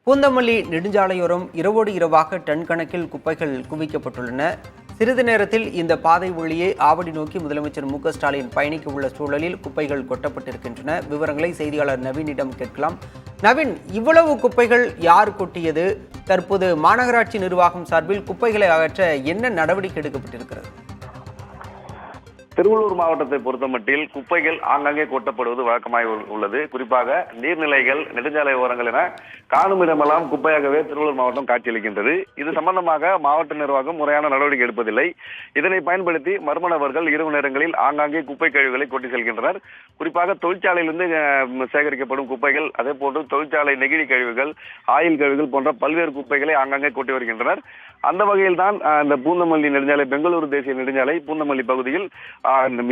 பூந்தமல்லி நெடுஞ்சாலையோரம் இரவோடு இரவாக டன் கணக்கில் குப்பைகள் குவிக்கப்பட்டுள்ளன. சிறிது நேரத்தில் இந்த பாதை வழியே ஆவடி நோக்கி முதலமைச்சர் மு.க.ஸ்டாலின் பயணிக்க உள்ள சூழலில் குப்பைகள் கொட்டப்பட்டிருக்கின்றன. விவரங்களை செய்தியாளர் நவீனிடம் கேட்கலாம். நவீன், இவ்வளவு குப்பைகள் யார் கொட்டியது? தற்போது மாநகராட்சி நிர்வாகம் சார்பில் குப்பைகளை அகற்ற என்ன நடவடிக்கை எடுக்கப்பட்டிருக்கிறது? திருவள்ளூர் மாவட்டத்தை பொறுத்தமட்டில் குப்பைகள் ஆங்காங்கே கொட்டப்படுவது வழக்கமாக உள்ளது. குறிப்பாக நீர்நிலைகள், நெடுஞ்சாலை ஓரங்கள் என காணும் இடமெல்லாம் குப்பையாகவே திருவள்ளூர் மாவட்டம் காட்சியளிக்கின்றது. இது சம்பந்தமாக மாவட்ட நிர்வாகம் முறையான நடவடிக்கை எடுப்பதில்லை. இதனை பயன்படுத்தி மர்ம நபர்கள் இரவு நேரங்களில் ஆங்காங்கே குப்பை கழிவுகளை கொட்டி செல்கின்றனர். குறிப்பாக தொழிற்சாலையிலிருந்து சேகரிக்கப்படும் குப்பைகள், அதே போன்று தொழிற்சாலை நெகிழி கழிவுகள், ஆயில் கழிவுகள் போன்ற பல்வேறு குப்பைகளை ஆங்காங்கே கொட்டி வருகின்றனர். அந்த வகையில் தான் இந்த பூந்தமல்லி நெடுஞ்சாலை, பெங்களூரு தேசிய நெடுஞ்சாலை பூந்தமல்லி பகுதியில்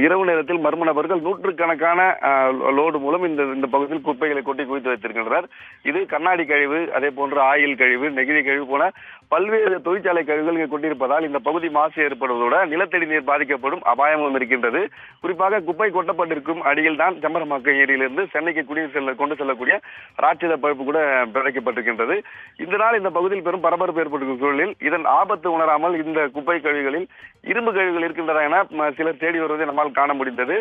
இரவு நேரத்தில் மர்ம நபர்கள் நூற்றுக்கணக்கான லோடு மூலம் இந்த பகுதியில் குப்பைகளை கொட்டி குவித்து வைத்திருக்கின்றனர். இது கண்ணாடி கழிவு, அதே போன்று ஆயில் கழிவு, நெகிழி கழிவு போல பல்வேறு தொழிற்சாலை கழிவுகள் இங்கு கொண்டிருப்பதால் இந்த பகுதி மாசு ஏற்படுவதோடு நிலத்தடி நீர் பாதிக்கப்படும் அபாயமும் இருக்கின்றது. குறிப்பாக குப்பை கொட்டப்பட்டிருக்கும் அடியில் தான் செம்பரமாக்கம் ஏரியிலிருந்து சென்னைக்கு குடிநீர் கொண்டு செல்லக்கூடிய ராட்சத பைப்பு கூட பிழைக்கப்பட்டிருக்கின்றது. இதனால் இந்த பகுதியில் பெரும் பரபரப்பு ஏற்பட்டிருக்கும் சூழலில் இதன் ஆபத்து உணராமல் இந்த குப்பை கழிவுகளில் இரும்பு கழிவுகள் இருக்கின்றன என சிலர் தேடி வருவதை நம்மால் காண முடிந்தது.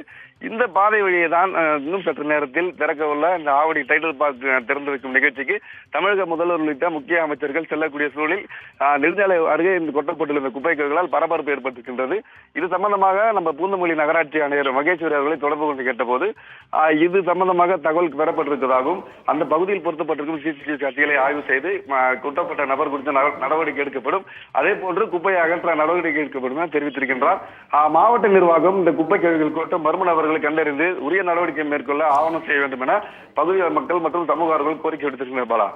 இந்த பாதை வழியே தான் இன்னும் சற்று நேரத்தில் திறக்க உள்ள இந்த ஆவடி டைட்டில் பார்க் திறந்து வைக்கும் நிகழ்ச்சிக்கு தமிழக முதல்வர் உள்ளிட்ட முக்கிய அமைச்சர்கள் செல்லக்கூடிய சூழலில் நெடுஞ்சாலை அருகே இந்த கொட்டப்பட்டுள்ள இந்த குப்பை கழிவுகளால் பரபரப்பு ஏற்பட்டிருக்கின்றது. இது சம்பந்தமாக நம்ம பூந்தமல்லி நகராட்சி ஆணையர் மகேஸ்வரி அவர்களை தொடர்பு கொண்டு கேட்டபோது இது சம்பந்தமாக தகவல் பெறப்பட்டிருப்பதாகவும் அந்த பகுதியில் பொருத்தப்பட்டிருக்கும் சிசிடிவி காட்சிகளை ஆய்வு செய்து குற்றப்பட்ட நபர் குறித்த நடவடிக்கை எடுக்கப்படும், அதே போன்று குப்பையை அகற்ற நடவடிக்கை எடுக்கப்படும் என தெரிவித்திருக்கின்றார். மாவட்ட நிர்வாகம் இந்த குப்பை கழிவுகள் கொட்ட மர்ம நபர்களை கண்டறிந்து உரிய நடவடிக்கை மேற்கொள்ள ஆவணம் செய்ய வேண்டும் என பகுதி மக்கள் மற்றும் சமூக ஆர்வலர்கள் கோரிக்கை விடுத்திருக்கின்றனர். பாலா,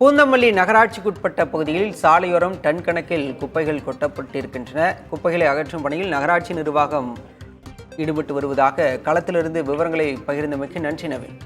பூந்தமல்லி நகராட்சிக்குட்பட்ட பகுதியில் சாலையோரம் டன் கணக்கில் குப்பைகள் கொட்டப்பட்டிருக்கின்றன. குப்பைகளை அகற்றும் பணியில் நகராட்சி நிர்வாகம் ஈடுபட்டு வருவதாக களத்திலிருந்து விவரங்களை பகிர்ந்தமைக்கு நன்றி நவீன்.